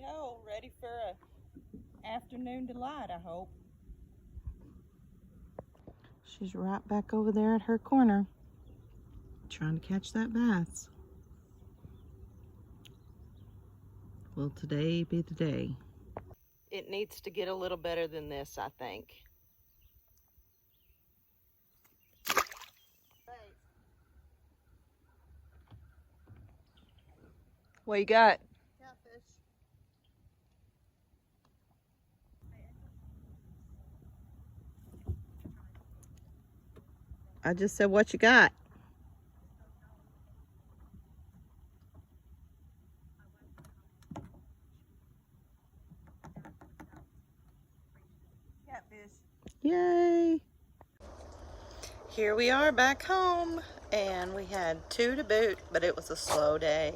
Righty-ho, ready for a afternoon delight, I hope. She's right back over there at her corner, trying to catch that bass. Will today be the day? It needs to get a little better than this, I think. What you got? Catfish. I just said, what you got? Catfish. Yay! Here we are back home, and we had 2 to boot, but it was a slow day.